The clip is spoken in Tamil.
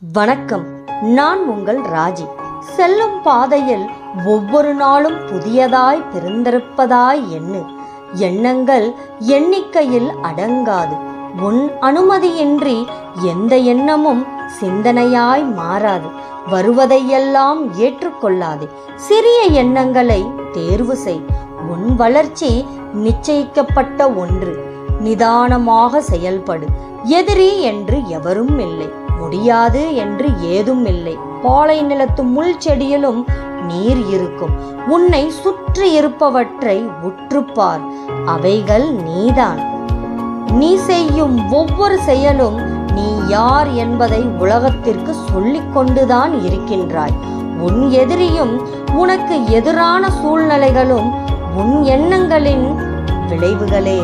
வணக்கம். நான் உங்கள் ராஜி. செல்லும் பாதையில் ஒவ்வொரு நாளும் புதியதாய் பிறந்திருப்பதாய் எண்ணு. எண்ணங்கள் எண்ணிக்கையில் அடங்காது. உன் அனுமதியின்றி எந்த எண்ணமும் சிந்தனையாய் மாறாது. வருவதையெல்லாம் ஏற்றுக்கொள்ளாதே. சிறிய எண்ணங்களை தேர்வு செய். உன் வளர்ச்சி நிச்சயிக்கப்பட்ட ஒன்று. நிதானமாக செயல்படு. எதிரி என்று எவரும் இல்லை, முடியாது என்று ஏதும் இல்லை. பாலை நிலத்து முள் செடியிலும் நீர் இருக்கும். உன்னை சுற்றி இருப்பவற்றை உற்றுப்பார், அவைகள் நீதான். நீ செய்யும் ஒவ்வொரு செயலும் நீ யார் என்பதை உலகத்திற்கு சொல்லிக் கொண்டுதான் இருக்கின்றாய். உன் எதிரியும் உனக்கு எதிரான சூழ்நிலைகளும் உன் எண்ணங்களின் விளைவுகளே.